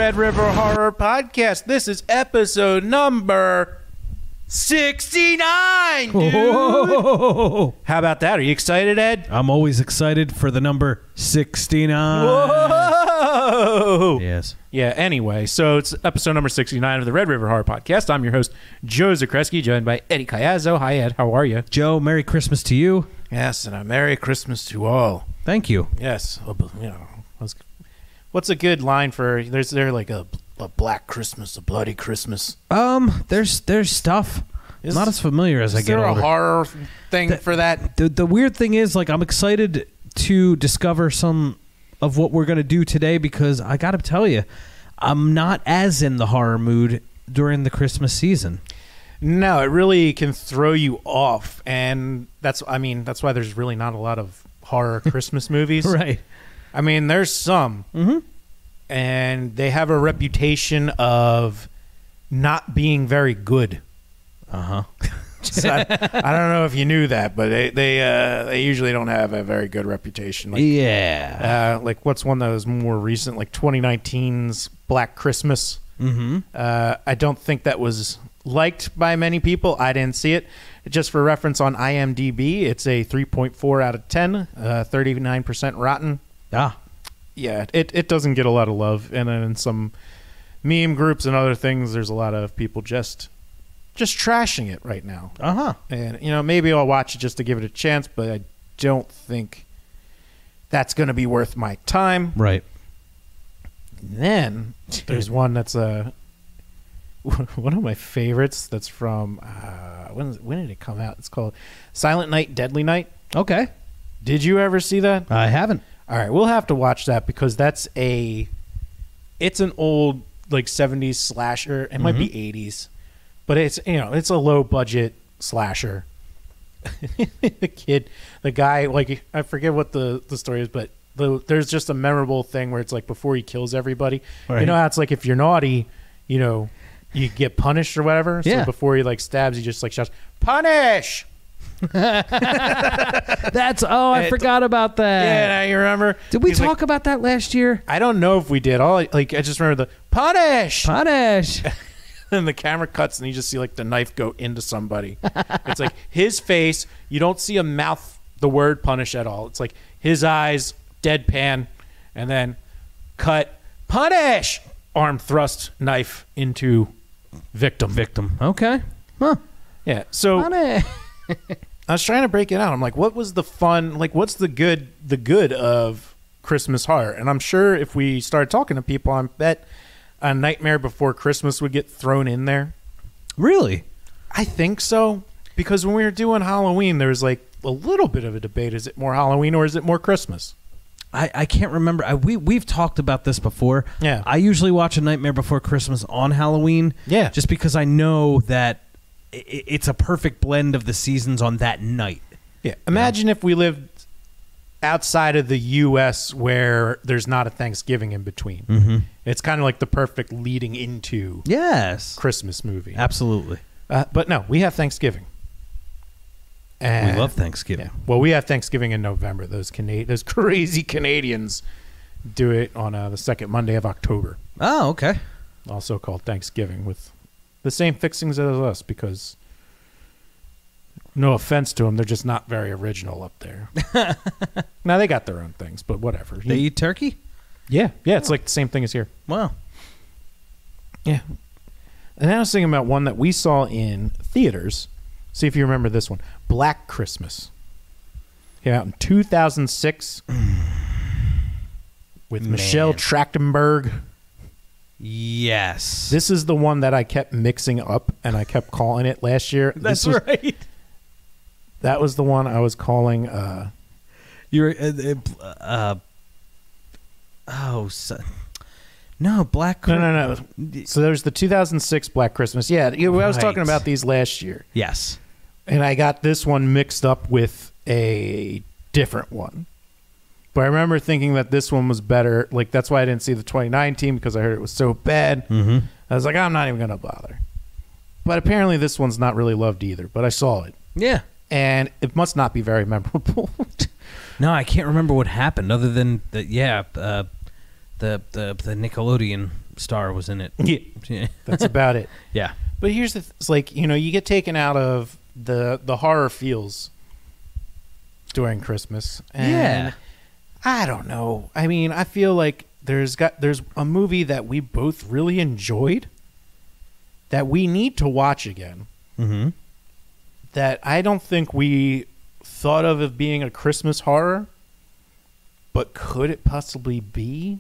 Red River Horror Podcast. This is episode number 69, dude. Whoa. How about that? Are you excited, Ed? I'm always excited for the number 69. Whoa! Yes. Yeah, anyway, so it's episode number 69 of the Red River Horror Podcast. I'm your host, Joe Zakreski, joined by Eddie Cayazzo. Hi, Ed. How are you? Joe, Merry Christmas to you. Yes, and a Merry Christmas to all. Thank you. Yes. What's a good line for, is there like a black Christmas, a bloody Christmas? There's stuff. Not as familiar as I get older. Is there a horror thing for that? The weird thing is, like, I'm excited to discover some of what we're going to do today because I got to tell you, I'm not as in the horror mood during the Christmas season. No, it really can throw you off, and that's why there's really not a lot of horror Christmas movies. Right. I mean, there's some, and they have a reputation of not being very good. Uh-huh. So I don't know if you knew that, but they usually don't have a very good reputation. Like, yeah. Like what's one that was more recent, like 2019's Black Christmas. Mm-hmm. I don't think that was liked by many people. I didn't see it. Just for reference, on IMDb, it's a 3.4 out of 10, 39% rotten. Ah. Yeah, it doesn't get a lot of love. And then in some meme groups and other things, there's a lot of people just trashing it right now. Uh-huh. And, maybe I'll watch it just to give it a chance, but I don't think that's going to be worth my time. Right. And then there's one that's one of my favorites that's from, when did it come out? It's called Silent Night, Deadly Night. Okay. Did you ever see that? I haven't. All right, we'll have to watch that because it's an old, like, 70s slasher. It might be 80s. But it's a low budget slasher. The guy, like, I forget what the story is, but there's just a memorable thing where it's like before he kills everybody. Right. You know how it's like if you're naughty, you get punished or whatever. Yeah. So before he like stabs, he just like shouts, "Punish!" I forgot about that. Yeah, now you remember. Did we He's talk about that last year? I don't know if we did. I just remember the punish. Punish. And the camera cuts and you just see like the knife go into somebody. It's like his face. You don't see him mouth the word punish at all. It's like his eyes, deadpan, and then cut, punish, arm thrust, knife into victim. Okay. Huh. Yeah. So Punish. I was trying to break it out. I'm like, what was the fun? Like, what's the good of Christmas horror? And I'm sure if we started talking to people, I bet A Nightmare Before Christmas would get thrown in there. Really? I think so. Because when we were doing Halloween, there was like a little bit of a debate. Is it more Halloween or is it more Christmas? I can't remember. We've talked about this before. Yeah. I usually watch A Nightmare Before Christmas on Halloween. Yeah. Just because I know that it's a perfect blend of the seasons on that night. Yeah. Imagine if we lived outside of the U.S. where there's not a Thanksgiving in between. Mm-hmm. It's kind of like the perfect leading into Christmas movie. Absolutely. But no, we have Thanksgiving. And we love Thanksgiving. Yeah. Well, we have Thanksgiving in November. Those crazy Canadians do it on the second Monday of October. Oh, okay. Also called Thanksgiving, with the same fixings as us, because no offense to them, they're just not very original up there. Now, they got their own things, but whatever. They eat turkey? Yeah. It's like the same thing as here. Wow. Yeah. And I was thinking about one that we saw in theaters. See if you remember this one. Black Christmas. Came out in 2006 with Michelle Trachtenberg. Yes. This is the one that I kept mixing up, and I kept calling it last year. That's right. That was the one I was calling. You're no, Black Christmas. No. So there's the 2006 Black Christmas. Yeah, I was talking about these last year. Yes. And I got this one mixed up with a different one. But I remember thinking that this one was better. Like, that's why I didn't see the 2019, because I heard it was so bad. Mm-hmm. I was like, I'm not even going to bother. But apparently this one's not really loved either. But I saw it. Yeah. And it must not be very memorable. No, I can't remember what happened other than the Nickelodeon star was in it. Yeah, that's about it. Yeah. But here's it's like, you get taken out of the horror feels during Christmas. And I don't know. I mean, I feel like there's a movie that we both really enjoyed that we need to watch again. Mm-hmm. That I don't think we thought of being a Christmas horror, but could it possibly be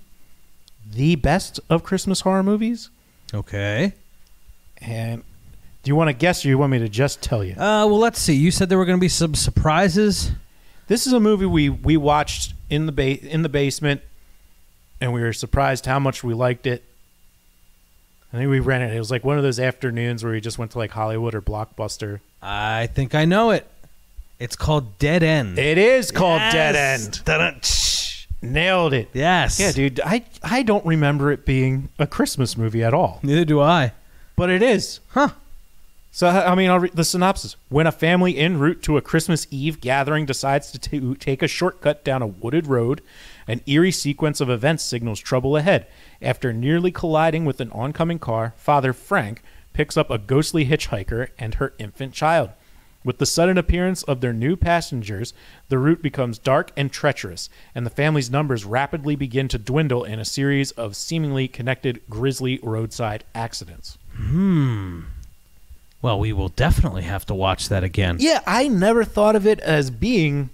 the best of Christmas horror movies? Okay. And do you want to guess or you want me to just tell you? Well, let's see. You said there were going to be some surprises. This is a movie we watched in the basement, and we were surprised how much we liked it. I think we rented it. It was like one of those afternoons where we just went to like Hollywood or Blockbuster. I think I know it. It's called Dead End. It is called Dead Yes. End. Dun-dun. Nailed it. Yes. Yeah, dude. I don't remember it being a Christmas movie at all, Neither do I. but it is. Huh. So, I mean, I'll read the synopsis. When a family en route to a Christmas Eve gathering decides to take a shortcut down a wooded road, an eerie sequence of events signals trouble ahead. After nearly colliding with an oncoming car, Father Frank picks up a ghostly hitchhiker and her infant child. With the sudden appearance of their new passengers, the route becomes dark and treacherous, and the family's numbers rapidly begin to dwindle in a series of seemingly connected grisly roadside accidents. Well, we will definitely have to watch that again. Yeah, I never thought of it as being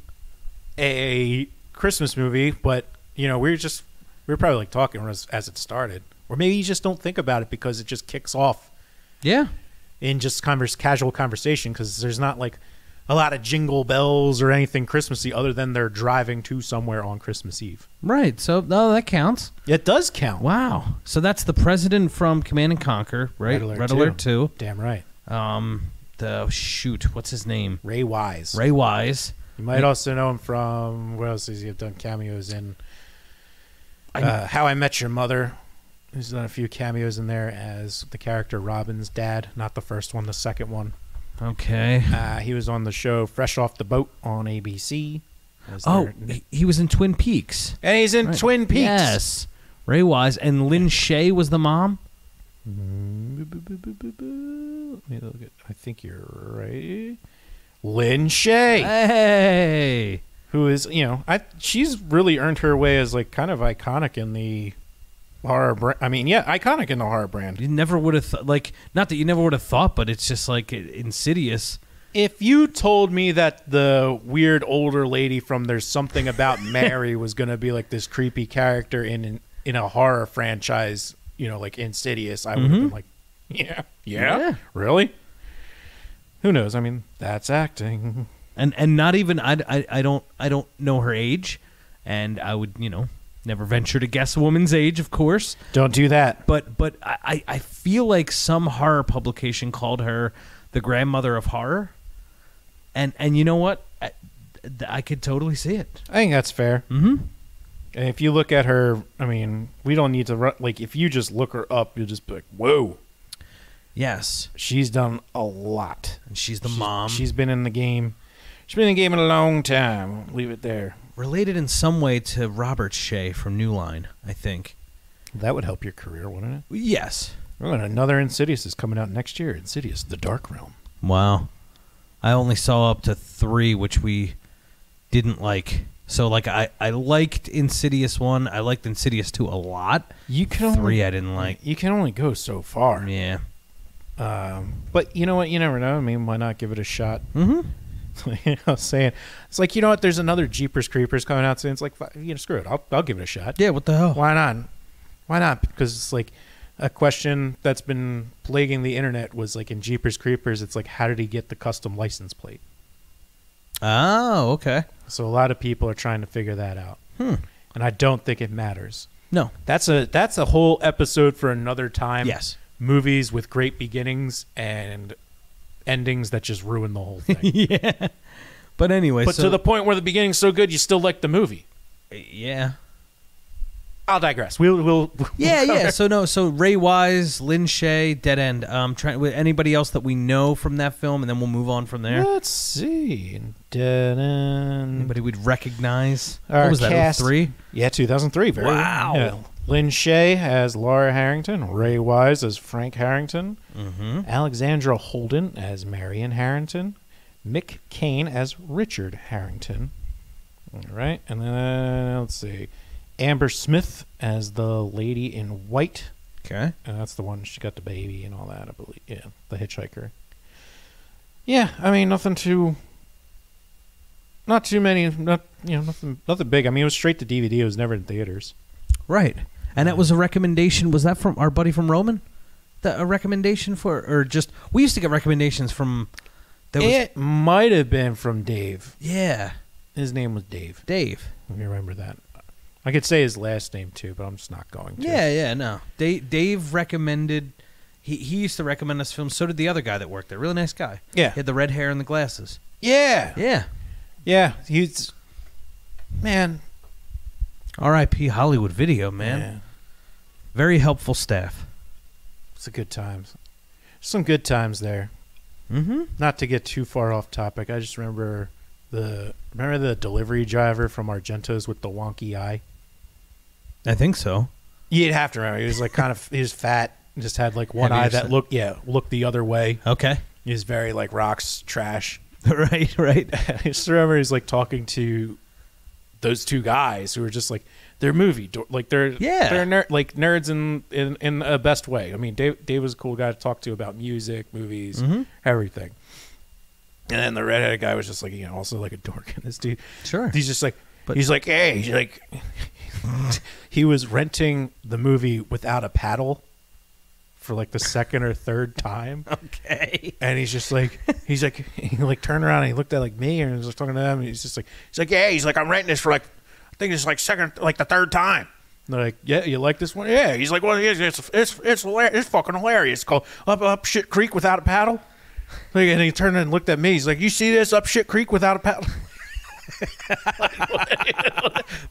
a Christmas movie, but we were probably like talking as it started, or maybe you just don't think about it because it just kicks off Yeah. in just casual conversation because there's not like a lot of jingle bells or anything Christmassy other than they're driving to somewhere on Christmas Eve. Right. So, that counts. It does count. Wow. So that's the president from Command and Conquer, right? Red Alert 2. Damn right. What's his name? Ray Wise. Ray Wise. You might also know him from, what else has he done cameos in? How I Met Your Mother. He's done a few cameos in there as the character Robin's dad. Not the first one, the second one. Okay. He was on the show Fresh Off the Boat on ABC. He was in Twin Peaks. And he's in Right. Twin Peaks. Yes. Ray Wise. And Lynn Shay was the mom? Let me look at, I think you're right. Lynn Shay. Hey. Who is, she's really earned her way as like kind of iconic in the horror brand. I mean, yeah, iconic in the horror brand. You never would have not that you never would have thought, but it's just like Insidious. If you told me that the weird older lady from There's Something About Mary was going to be like this creepy character in a horror franchise, like Insidious, I would have been like, yeah, really? Who knows? I mean, that's acting. And not even I don't know her age, and I would never venture to guess a woman's age, of course. Don't do that. But I feel like some horror publication called her the grandmother of horror, and you know what? I could totally see it. I think that's fair. Mm-hmm. And if you look at her, I mean, we don't need to like if you just look her up, you'll just be like, whoa. Yes, She's done a lot. and she's the mom. She's been in the game. She's been in the game in a long time. Leave it there. related in some way to Robert Shea from New Line, I think. That would help your career, wouldn't it? Yes. Oh, and another Insidious is coming out next year. Insidious, The Dark Realm. Wow. I only saw up to 3, which we didn't like. So, like, I liked Insidious 1. I liked Insidious 2 a lot. You can 3 I didn't like. You can only go so far. Yeah. But you know what? You never know. I mean, why not give it a shot? Mm-hmm. I was saying, it's like, you know what? There's another Jeepers Creepers coming out soon. It's like, screw it. I'll give it a shot. Yeah, what the hell? Why not? Why not? Because it's like a question that's been plaguing the internet was like in Jeepers Creepers, it's like, how did he get the custom license plate? Oh, okay. So a lot of people are trying to figure that out. And I don't think it matters. No. That's a whole episode for another time. Yes. Movies with great beginnings and endings that just ruin the whole thing. Yeah. But anyway, But to the point where the beginning's so good, you still like the movie. yeah. I'll digress. We'll Yeah. So Ray Wise, Lynn Shay, Dead End. Trying with anybody else that we know from that film, and then we'll move on from there. Let's see. Dead End. Anybody we'd recognize? Our What was that? cast- 03? Yeah, 2003. Very Wow. yeah. Lynn Shay as Laura Harrington, Ray Wise as Frank Harrington, Alexandra Holden as Marion Harrington, Mick Kane as Richard Harrington. All right, and then let's see, Amber Smith as the Lady in White. Okay. And that's the one she got the baby and all that, I believe. Yeah, the hitchhiker. Yeah, I mean not too many, nothing big. I mean, it was straight to DVD. It was never in theaters. Right. And that was a recommendation. Was that from our buddy from Roman? A recommendation for, or just we used to get recommendations from. It might have been from Dave. Yeah. His name was Dave. Dave. Let me remember that. I could say his last name too, but I'm just not going to. Yeah, no. Dave recommended. He used to recommend us films. So did the other guy that worked there. Really nice guy. Yeah. He had the red hair and the glasses. Yeah. He's man. R.I.P. Hollywood Video, man. Yeah. Very helpful staff. It's a good times. Some good times there. Mm-hmm. Not to get too far off topic, I just remember the delivery driver from Argento's with the wonky eye. I think so. You'd have to remember. He was like he was fat, just had like one eye that looked the other way. Okay. He was very like rocks trash. Right. I just remember he's like talking to those two guys who were just like they're nerds in a best way. I mean, Dave was a cool guy to talk to about music, movies, everything. And then the redheaded guy was just like, also like a dork. And this dude, sure, he's just like, he was renting the movie without a paddle for like the second or third time. Okay. And he turned around and he looked at like me and was talking to them and he's like, I'm renting this for like, I think it's like the third time. And they're like, yeah, you like this one? Yeah. He's like, well, it's hilarious. It's fucking hilarious. It's called Up Shit Creek Without a Paddle. And he turned and looked at me. He's like, you see this Up Shit Creek Without a Paddle?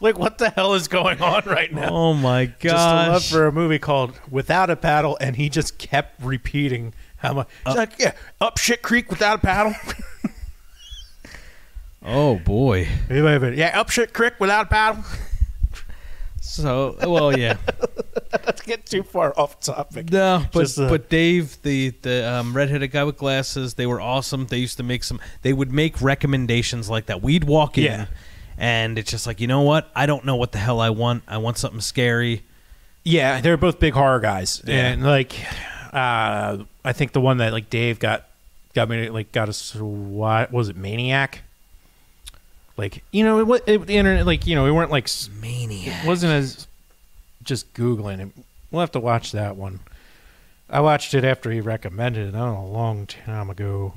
Like, what the hell is going on right now? Oh my gosh. Just a love for a movie called Without a Paddle, and he just kept repeating how much. He's like, yeah, Up Shit Creek Without a Paddle. Oh boy. Yeah, Up Shit Creek Without a Paddle. So, well, yeah. Let's get too far off topic. No, but Dave, the redheaded guy with glasses, they were awesome. They used to they would make recommendations like that. We'd walk in, and it's just like, you know what? I don't know what the hell I want. I want something scary. Yeah, they're both big horror guys, yeah. And like, I think the one that like Dave got us. What was it? Maniac. Like, the internet, like, we weren't like Maniac. It wasn't as just Googling it. We'll have to watch that one. I watched it after he recommended it. I don't know, a long time ago.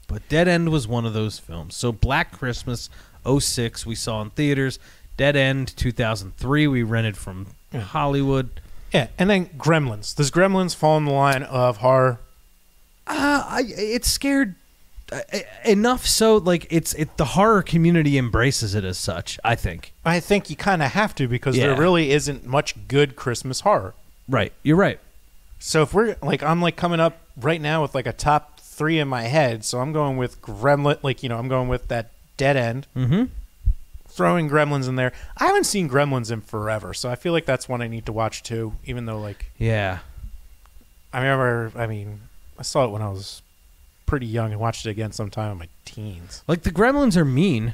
But Dead End was one of those films. So Black Christmas, 2006, we saw in theaters. Dead End, 2003, we rented from Hollywood. Yeah, and then Gremlins. Does Gremlins fall in the line of horror? It's scared enough so like the horror community embraces it as such. I think you kind of have to because there really isn't much good Christmas horror. Right, you're right. So if we're like, I'm like coming up right now with like a top 3 in my head. So I'm going with Gremlin. Like, I'm going with that Dead End. Mm-hmm. Throwing Gremlins in there. I haven't seen Gremlins in forever, so I feel like that's one I need to watch too. Even though like, yeah, I saw it when I was pretty young and watched it again sometime in my teens. Like the Gremlins are mean.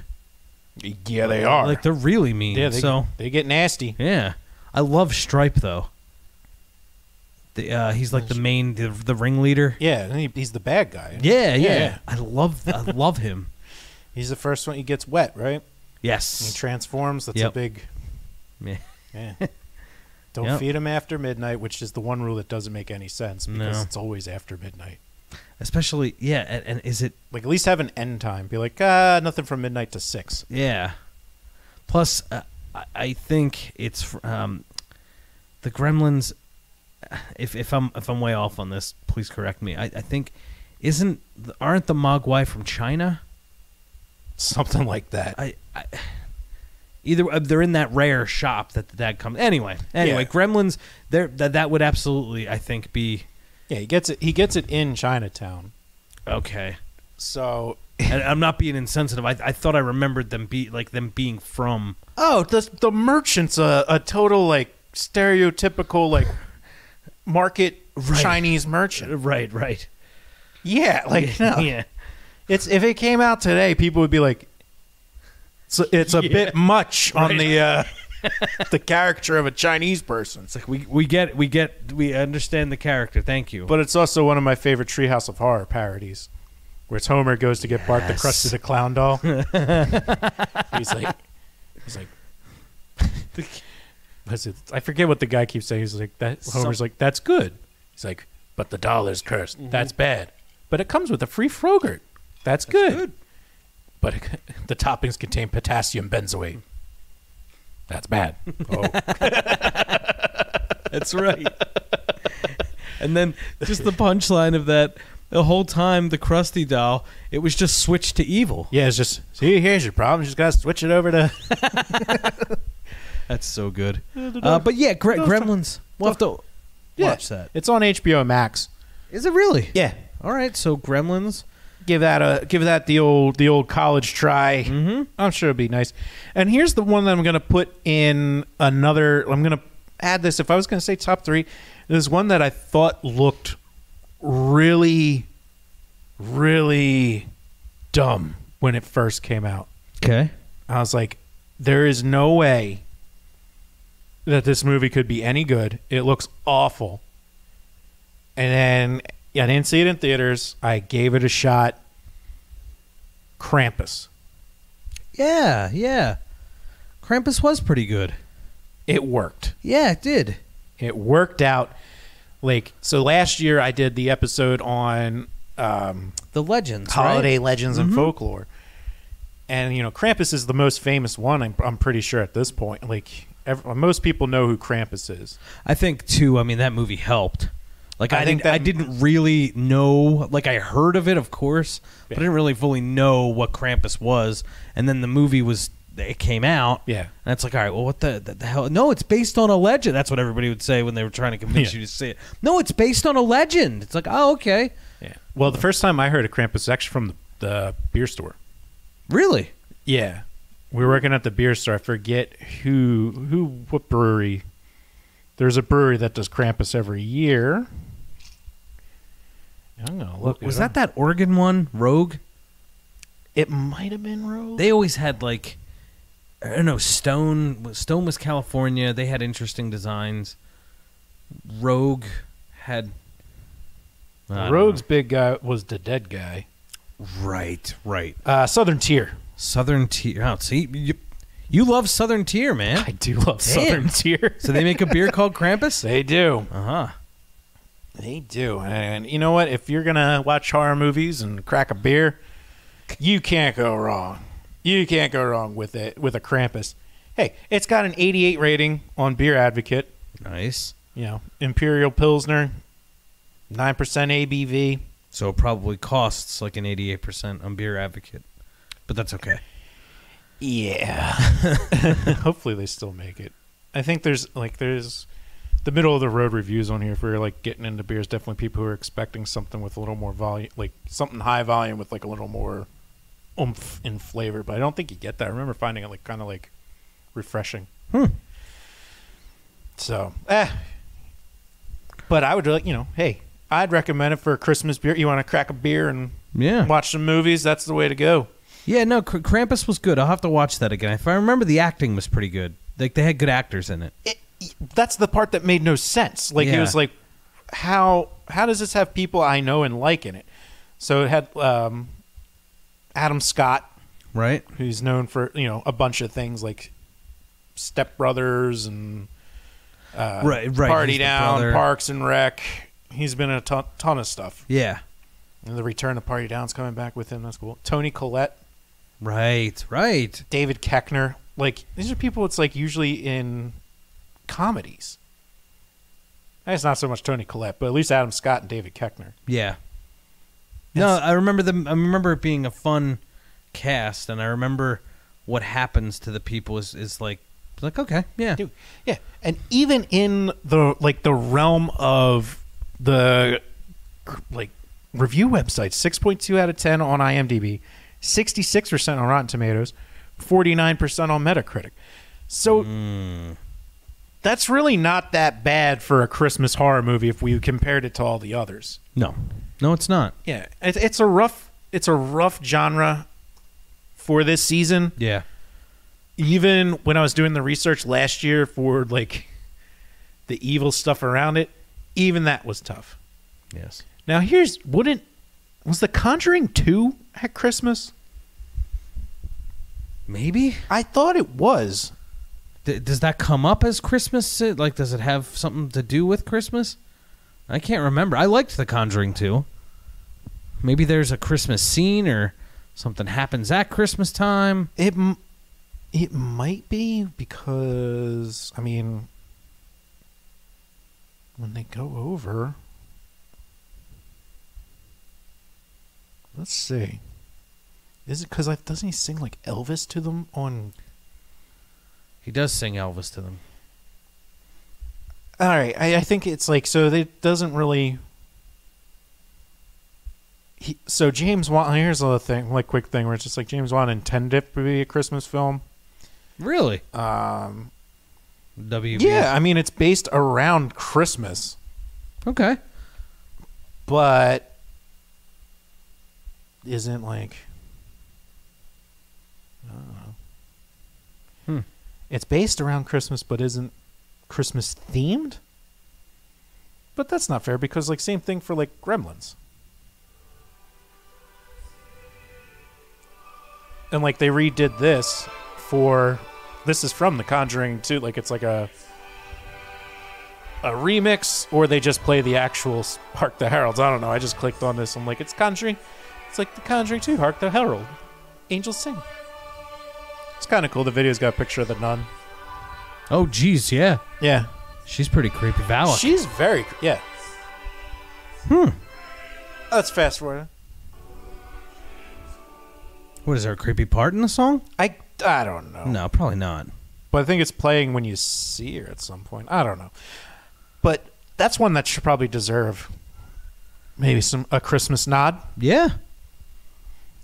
Yeah, they are. Like they're really mean. Yeah, they get nasty. Yeah, I love Stripe though. He's like the ringleader. Yeah, he's the bad guy. Yeah. I love him. He's the first one. He gets wet, right? Yes. He transforms. That's a big. Yeah. Don't feed him after midnight, which is the one rule that doesn't make any sense because it's always after midnight. Especially, and is it... Like, at least have an end time. Be like, nothing from midnight to 6. Yeah. Plus, I think it's... the Gremlins... If I'm way off on this, please correct me. I think... Aren't the Mogwai from China? Something like that. Either they're in that rare shop that the dad comes... Anyway, Gremlins, that would absolutely, I think, be... Yeah, he gets it in Chinatown. Okay. So, and I'm not being insensitive. I thought I remembered them being from. Oh, the merchant's a total like stereotypical like market Right. Chinese merchant. Right. Yeah, like no. Yeah. It's if it came out today, people would be like, it's a bit much on the caricature of a Chinese person. It's like we understand the character. Thank you. But it's also one of my favorite Treehouse of Horror parodies, where it's Homer goes to get Bart the Krusty the Clown doll. he's like, I forget what the guy keeps saying. He's like, Homer's like, that's good. He's like, but the doll is cursed. Mm-hmm. That's bad. But it comes with a free Frogurt. That's good. But the toppings contain potassium benzoate. That's bad. Oh. That's right. And then just the punchline of that, the whole time, the Krusty doll, it was just switched to evil. Yeah, it's just, see, here's your problem. You just got to switch it over to... That's so good. But yeah, Gremlins. We'll have to watch that. It's on HBO Max. Is it really? Yeah. All right, so Gremlins. Give that the old college try. Mm-hmm. I'm sure it'll be nice. And here's the one that I'm going to put in another. I'm going to add this. If I was going to say top 3, there's one that I thought looked really, really dumb when it first came out. Okay. I was like, there is no way that this movie could be any good. It looks awful. And then I didn't see it in theaters. I gave it a shot. Krampus. Yeah. Krampus was pretty good. It worked. Yeah, it did. It worked out. Like, so last year I did the episode on the legends, holiday right? legends and folklore. And, Krampus is the most famous one, I'm pretty sure at this point. Like, most people know who Krampus is. I think, too, that movie helped. Like, I didn't really know, like, I heard of it, of course, but I didn't really fully know what Krampus was. And then the movie it came out. Yeah. And it's like, all right, well, what the hell? No, it's based on a legend. That's what everybody would say when they were trying to convince you to see it. No, it's based on a legend. It's like, oh, okay. Yeah. Well, the first time I heard of Krampus was actually from the beer store. Really? Yeah. We were working at the beer store. I forget what brewery. There's a brewery that does Krampus every year. I'm going to look. Was that Oregon one, Rogue? It might have been Rogue. They always had, like, I don't know, Stone was California. They had interesting designs. Rogue had... Rogue's big guy was the dead guy. Right. Southern Tier. Southern Tier. Oh, see, you love Southern Tier, man. I do love Southern Tier. So they make a beer called Krampus? They do. Uh-huh. They do. And you know what? If you're going to watch horror movies and crack a beer, you can't go wrong. You can't go wrong with it, with a Krampus. Hey, it's got an 88 rating on Beer Advocate. Nice. Imperial Pilsner, 9% ABV. So it probably costs like an 88% on Beer Advocate. But that's okay. Yeah. Hopefully they still make it. I think there's the middle of the road reviews on here for like getting into beers. Definitely people who are expecting something with a little more volume, like something high volume with like a little more oomph in flavor. But I don't think you get that. I remember finding it like kind of like refreshing. So, but I would hey, I'd recommend it for a Christmas beer. You want to crack a beer and watch some movies? That's the way to go. Yeah, no, Krampus was good. I'll have to watch that again. If I remember, the acting was pretty good. Like, they had good actors in it. That's the part that made no sense. Like, it was like, how does this have people I know and like in it? So it had Adam Scott, right? Who's known for a bunch of things like Step Brothers and right. Party Down, Parks and Rec. He's been in a ton of stuff. Yeah. And the return of Party Down's coming back with him. That's cool. Tony Collette. Right. David Koechner. Like, these are people it's like usually in comedies. It's not so much Tony Collette, but at least Adam Scott and David Koechner. Yeah. No, I remember them. I remember it being a fun cast, and I remember what happens to the people is like okay, yeah. Dude, yeah. And even in the realm of the review websites, 6.2 out of 10 on IMDb, 66% on Rotten Tomatoes, 49% on Metacritic. So that's really not that bad for a Christmas horror movie if we compared it to all the others. No, it's not. Yeah, it's a rough genre for this season. Yeah. Even when I was doing the research last year for like the evil stuff around it, even that was tough. Yes. Now was The Conjuring 2 at Christmas? Maybe. I thought it was. Does that come up as Christmas? Like, does it have something to do with Christmas? I can't remember. I liked The Conjuring 2. Maybe there's a Christmas scene or something happens at Christmas time. It might be because, I mean, when they go over, let's see. Is it because doesn't he sing like Elvis to them on? He does sing Elvis to them. All right, I think it's like, so it doesn't really. So James Wan, here's a thing, like quick thing where it's just like James Wan intended it to be a Christmas film. Really? WB. Yeah, I mean it's based around Christmas. Okay. But isn't like, I don't know. It's based around Christmas, but isn't Christmas themed? But that's not fair because like same thing for like Gremlins. And like they redid this this is from The Conjuring 2, like it's like a remix, or they just play the actual Hark the Heralds. I don't know. I just clicked on this. I'm like, it's Conjuring. It's like The Conjuring 2, Hark the Herald. Angels sing. It's kind of cool. The video's got a picture of the nun. Oh, geez, yeah. Yeah. She's pretty creepy. Valak. She's very, yeah. Let's fast forward. What, is there a creepy part in the song? I don't know. No, probably not. But I think it's playing when you see her at some point. I don't know. But that's one that should probably deserve maybe a Christmas nod. Yeah.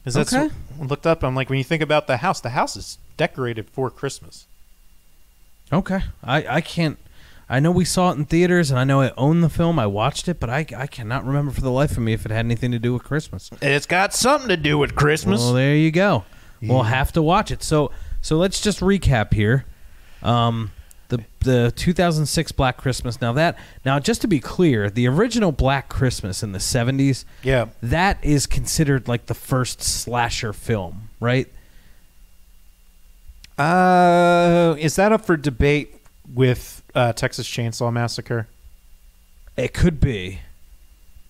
Is that I looked up? I'm like, when you think about the house is decorated for Christmas. Okay. I can't. I know we saw it in theaters, and I know I own the film. I watched it, but I cannot remember for the life of me if it had anything to do with Christmas. It's got something to do with Christmas. Well, there you go. Yeah. We'll have to watch it. So let's just recap here. The 2006 Black Christmas. Now just to be clear, the original Black Christmas in the 70s, yeah, that is considered like the first slasher film, right? Is that up for debate with Texas Chainsaw Massacre? It could be.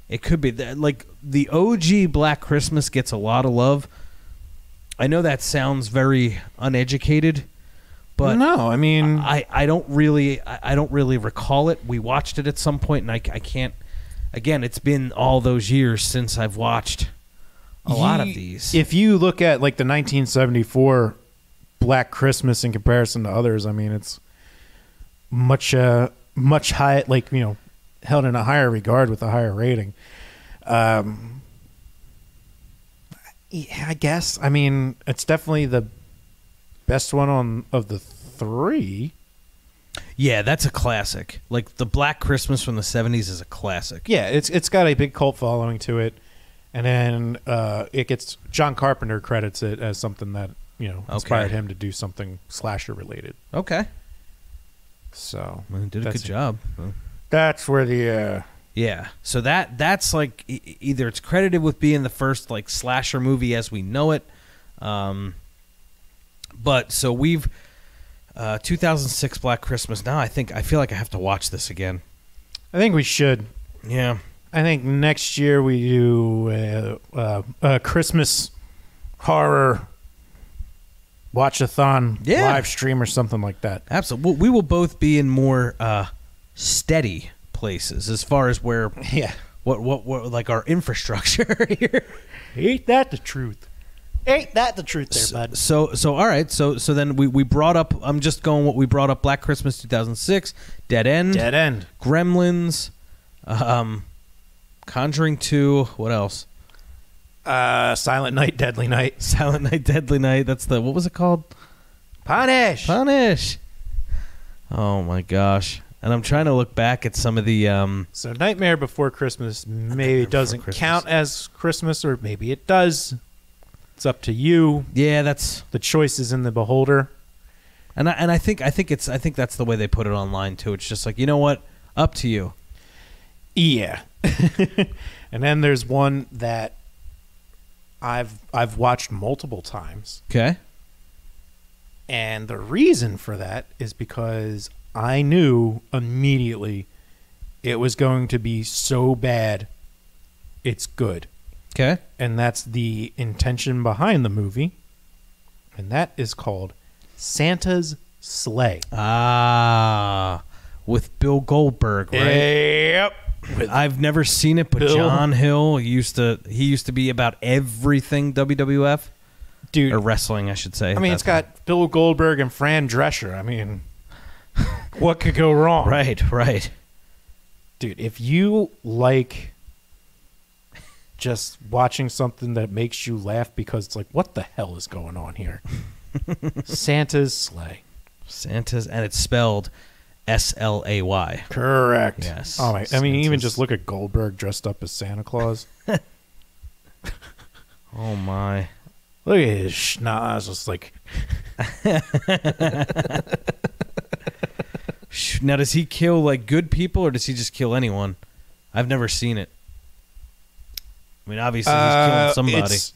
Like the OG Black Christmas gets a lot of love. I know that sounds very uneducated, but no, I mean, I don't really recall it. We watched it at some point, and I can't. Again, it's been all those years since I've watched a lot of these. If you look at like the 1974 Black Christmas in comparison to others, I mean, it's much high, like, you know, held in a higher regard with a higher rating. Yeah, I guess. I mean, it's definitely the best one of the three. Yeah, that's a classic. Like the Black Christmas from the 70s is a classic. Yeah, it's got a big cult following to it, and then it gets John Carpenter credits it as something that, you know, inspired him to do something slasher related. Okay. So well, he did a good job. That's where the yeah. So that's like either it's credited with being the first like slasher movie as we know it, but so we've 2006 Black Christmas. Now I feel like I have to watch this again. I think we should. Yeah. I think next year we do a Christmas horror watch-a-thon live stream or something like that. Absolutely. We will both be in more steady places as far as where what like our infrastructure here. Ain't that the truth? Ain't that the truth there, bud? So all right. So then we brought up, I'm just going what we brought up: Black Christmas 2006, Dead End, Gremlins, Conjuring 2. What else? Silent Night, Deadly Night. Silent Night, Deadly Night. That's what was it called? Punish. Oh my gosh. And I'm trying to look back at some of the So Nightmare Before Christmas maybe doesn't Christmas. count as Christmas, or maybe it does. It's up to you. yeah, that's The choice is in the beholder. and I think that's the way they put it online too. It's just like, you know what? Up to you. Yeah. And then there's one that I've watched multiple times. Okay. And the reason for that is because I knew immediately it was going to be so bad it's good. Okay. And that's the intention behind the movie. And that is called Santa's Sleigh. Ah, with Bill Goldberg, right? Yep. I've never seen it, but Bill- John Hill used to be about everything WWF Dude, or wrestling, I should say. I mean, it's got Bill Goldberg and Fran Drescher. I mean, what could go wrong? right. Dude, if you like just watching something that makes you laugh because it's like, what the hell is going on here? Santa's Sleigh. Santa's, and it's spelled SLAY. Correct. Yes. Oh my! I mean, even Santa's- just look at Goldberg dressed up as Santa Claus. Oh my. Look at his schnoz. It's like, Now, does he kill like good people or does he just kill anyone? I've never seen it. I mean, obviously he's killing somebody. it's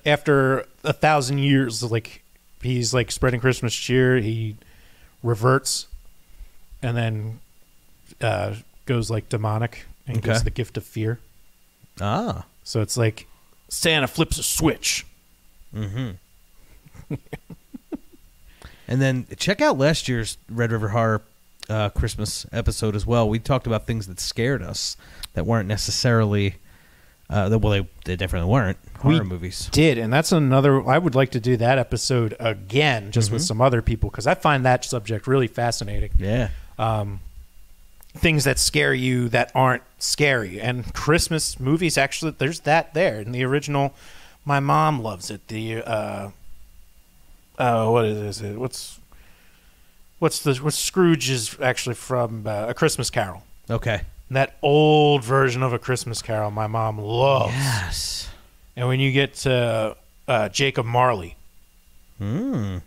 after 1,000 years, like he's like spreading Christmas cheer. He reverts, and then goes like demonic and gets Okay. the gift of fear. Ah. So it's like Santa flips a switch. Mm-hmm. And then check out last year's Red River Horror Christmas episode as well. We talked about things that scared us that weren't necessarily, they definitely weren't horror movies. Did, and that's another. I would like to do that episode again, just with some other people, because I find that subject really fascinating. Yeah. Things that scare you that aren't scary, and Christmas movies, actually, there's that there in the original. My mom loves it. The what is it? What's Scrooge is actually from A Christmas Carol. Okay. That old version of A Christmas Carol, my mom loves. Yes. And when you get to Jacob Marley,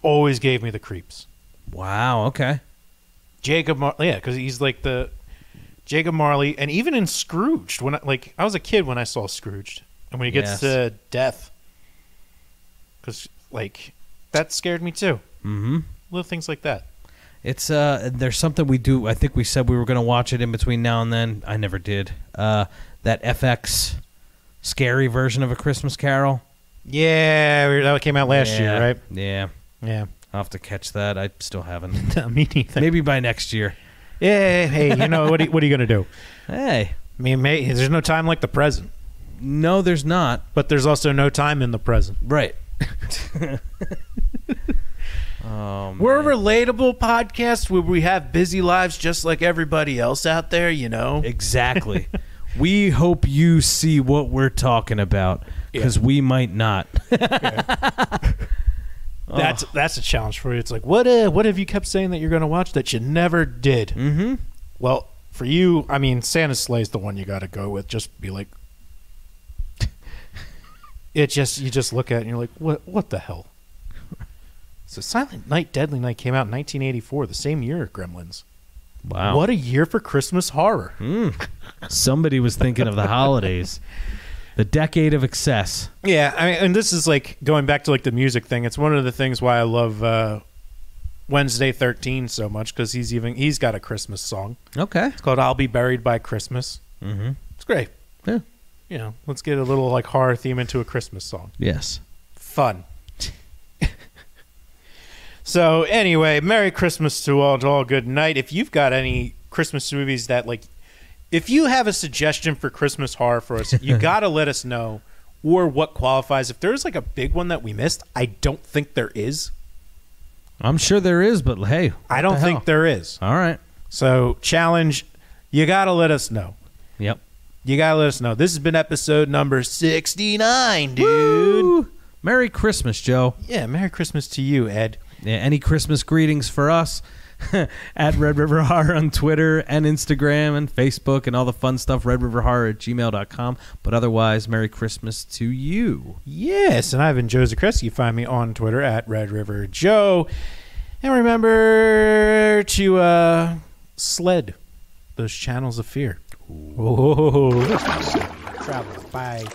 always gave me the creeps. Wow. Okay. Yeah, because he's like the Jacob Marley, and even in Scrooged, when I was a kid when I saw Scrooged, and when he gets Yes. to death, because like that scared me too. Mm-hmm. Little things like that. It's there's something we do. I think we said we were going to watch it in between now and then. I never did. That FX scary version of A Christmas Carol. Yeah, that came out last year, right? Yeah. Yeah. I'll have to catch that. I still haven't. Me neither. Maybe by next year. Yeah, hey, you know what are you gonna do? Hey. I mean, there's no time like the present, No, there's not. but there's also no time in the present. Right. Oh, We're a relatable podcast where we have busy lives just like everybody else out there, you know? exactly. We hope you see what we're talking about because we might not. That's a challenge for you. It's like, what have you kept saying that you're going to watch that you never did? Mm-hmm. Well, for you, I mean, Santa's Sleigh is the one you got to go with. Just be like, you just look at it and you're like, what the hell? So Silent Night, Deadly Night came out in 1984, the same year as Gremlins. Wow. What a year for Christmas horror. Somebody was thinking of the holidays. The decade of excess. Yeah, I mean, and this is like going back to like the music thing. It's one of the things why I love Wednesday 13 so much, because he's got a Christmas song. Okay. It's called "I'll Be Buried by Christmas." Mm-hmm. It's great. Yeah. You know, let's get a little like horror theme into a Christmas song. Yes. Fun. So anyway, Merry Christmas to all good night. If you've got any Christmas movies that like, if you have a suggestion for Christmas horror for us, you got to let us know, or what qualifies. If there's like a big one that we missed, I don't think there is. I'm sure there is, but hey. I don't think there is. All right. So challenge, you got to let us know. Yep. You got to let us know. This has been episode number 69, dude. Woo! Merry Christmas, Joe. Yeah, Merry Christmas to you, Ed. Yeah, any Christmas greetings for us? At Red River Horror on Twitter and Instagram and Facebook and all the fun stuff, redriverhorror@gmail.com. But otherwise, Merry Christmas to you. Yes, and I've been Joe Zachrist. You find me on Twitter at Red River Joe. And remember to sled those channels of fear. Travel. Bye.